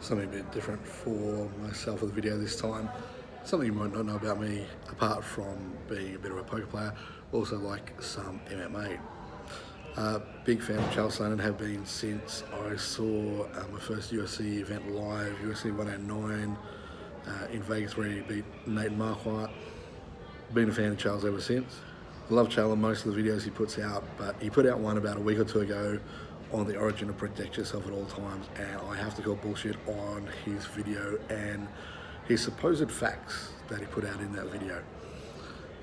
Something a bit different for myself with the video this time. Something you might not know about me, apart from being a bit of a poker player, also like some MMA. Big fan of Chael Sonnen, have been since I saw my first UFC event live, UFC 109 in Vegas, where he beat Nate Marquardt. Been a fan of Chael's ever since. I love Chael and most of the videos he puts out, but he put out one about a week or two ago on the origin of protect yourself at all times, and I have to call bullshit on his video and his supposed facts that he put out in that video.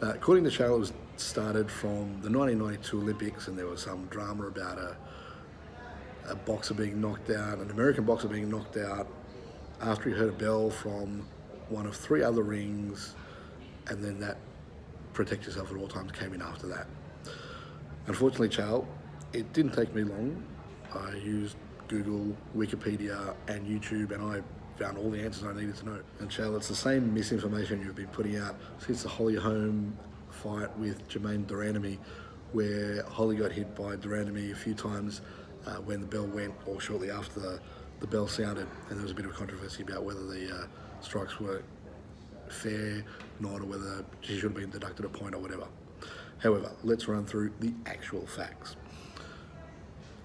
According to Chael, it was started from the 1992 Olympics, and there was some drama about a boxer being knocked out, an American boxer being knocked out after he heard a bell from one of three other rings, and then that protect yourself at all times came in after that. Unfortunately, Chael, it didn't take me long. I used Google, Wikipedia, and YouTube, and I found all the answers I needed to know. And Chael, it's the same misinformation you've been putting out since the Holly Holm fight with Jermaine Duranamy, where Holly got hit by Duranamy a few times when the bell went, or shortly after the bell sounded, and there was a bit of a controversy about whether the strikes were fair, not, or whether she should have been deducted a point or whatever. However, let's run through the actual facts.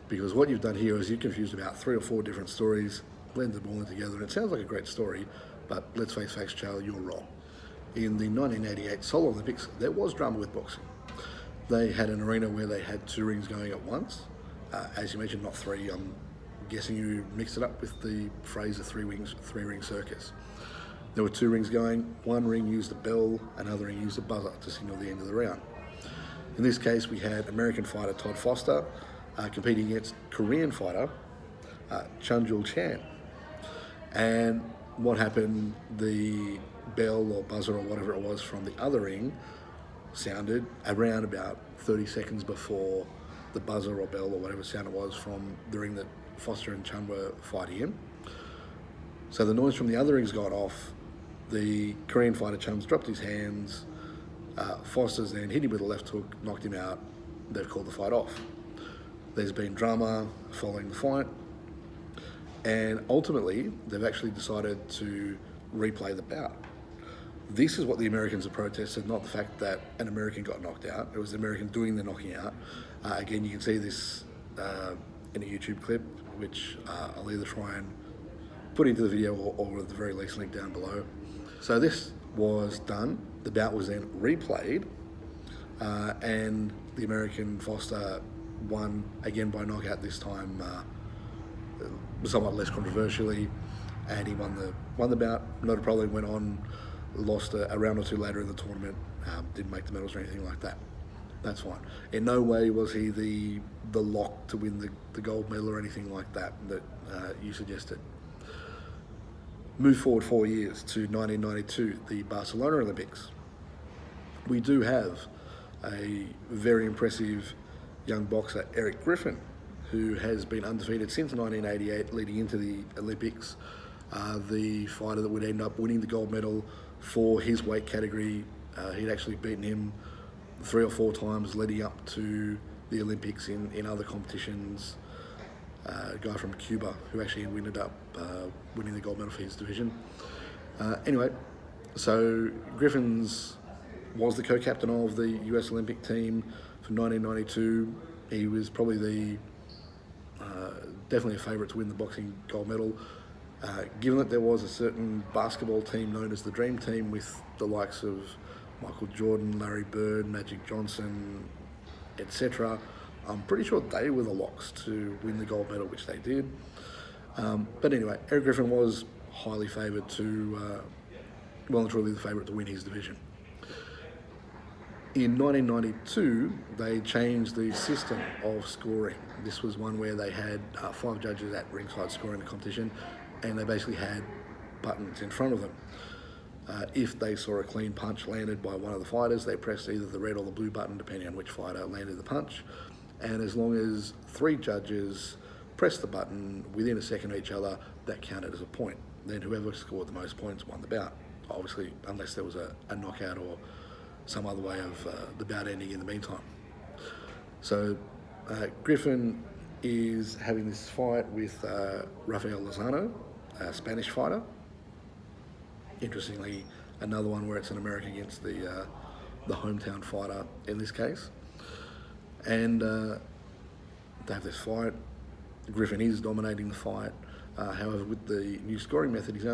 Because what you've done here is you've confused about 3 or 4 different stories, blended them all in together, and it sounds like a great story, but let's face facts, Chael, you're wrong. In the 1988 Seoul Olympics, there was drama with boxing. They had an arena where they had 2 rings going at once. As you mentioned, not 3. I'm guessing you mixed it up with the phrase of three ring circus. There were 2 rings going. One ring used a bell, another ring used a buzzer to signal the end of the round. In this case, we had American fighter Todd Foster competing against Korean fighter Chun Jil Chan. And what happened, the bell or buzzer or whatever it was from the other ring sounded around about 30 seconds before the buzzer or bell or whatever sound it was from the ring that Foster and Chun were fighting in. So the noise from the other rings got off. The Korean fighter Chun's dropped his hands. Foster's then hit him with a left hook, knocked him out. They've called the fight off. There's been drama following the fight, and ultimately they've actually decided to replay the bout. This is what the Americans have protested, not the fact that an American got knocked out. It was the American doing the knocking out. Again, you can see this in a YouTube clip, which I'll either try and put into the video or at the very least link down below. So this was done. The bout was then replayed, and the American Foster won again by knockout, this time somewhat less controversially, and he won the bout. Not a problem. Went on, lost a round or 2 later in the tournament. Didn't make the medals or anything like that. That's fine. In no way was he the lock to win the gold medal or anything like that you suggested. Move forward 4 years to 1992, the Barcelona Olympics. We do have a very impressive young boxer, Eric Griffin, who has been undefeated since 1988, leading into the Olympics. The fighter that would end up winning the gold medal for his weight category. He'd actually beaten him 3 or 4 times leading up to the Olympics in other competitions. A guy from Cuba who actually ended up winning the gold medal for his division. Anyway, so Griffins was the co-captain of the US Olympic team for 1992. He was probably definitely a favourite to win the boxing gold medal. Given that there was a certain basketball team known as the Dream Team with the likes of Michael Jordan, Larry Bird, Magic Johnson, etc., I'm pretty sure they were the locks to win the gold medal, which they did. But anyway, Eric Griffin was highly favoured to, well and truly the favourite to win his division. In 1992, they changed the system of scoring. This was one where they had 5 judges at ringside scoring the competition, and they basically had buttons in front of them. If they saw a clean punch landed by one of the fighters, they pressed either the red or the blue button, depending on which fighter landed the punch. And as long as 3 judges pressed the button within a second of each other, that counted as a point. Then whoever scored the most points won the bout. Obviously, unless there was a knockout or some other way of the bout ending in the meantime. So Griffin is having this fight with Rafael Lozano, Spanish fighter. Interestingly, another one where it's an American against the hometown fighter in this case. And they have this fight. Griffin is dominating the fight. However, with the new scoring method, he's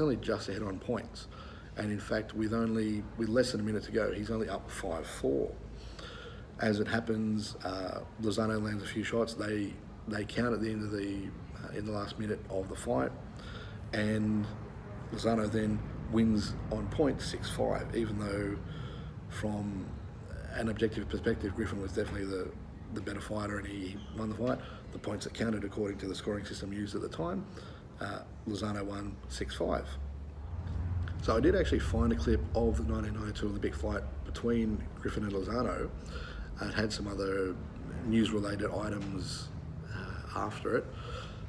only just ahead on points. And in fact, with less than a minute to go, he's only up 5-4. As it happens, Lozano lands a few shots. They count at the end of in the last minute of the fight, and Lozano then wins on point 6-5. Even though, from an objective perspective, Griffin was definitely the better fighter and he won the fight. The points that counted according to the scoring system used at the time, Lozano won 6-5. So I did actually find a clip of the 1992 Olympic fight between Griffin and Lozano. It had some other news-related items after it.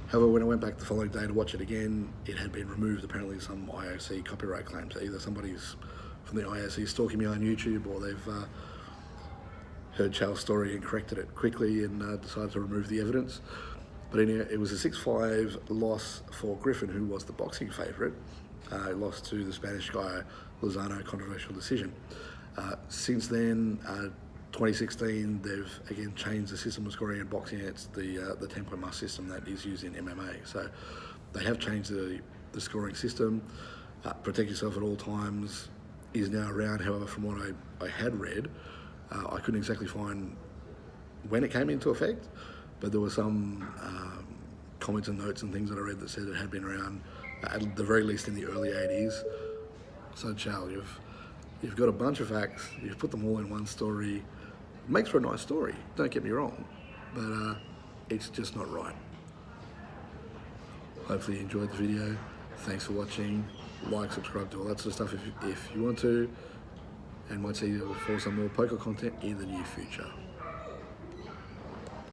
However, when I went back the following day to watch it again, it had been removed, apparently some IOC copyright claims. Either somebody's from the IOC stalking me on YouTube, or they've heard Chael's story and corrected it quickly and decided to remove the evidence. But anyway, it was a 6-5 loss for Griffin, who was the boxing favourite. He lost to the Spanish guy, Lozano, controversial decision. Since then, 2016, they've again changed the system of scoring in boxing. It's the 10-point must system that is used in MMA. So they have changed the scoring system. Protect yourself at all times is now around. However, from what I had read, I couldn't exactly find when it came into effect, but there were some comments and notes and things that I read that said it had been around at the very least in the early 80s. So Chael, you've got a bunch of facts, you've put them all in one story. It makes for a nice story, don't get me wrong, but it's just not right. Hopefully you enjoyed the video. Thanks for watching. Like, subscribe, do all that sort of stuff if you want to, and might see you for some more poker content in the near future.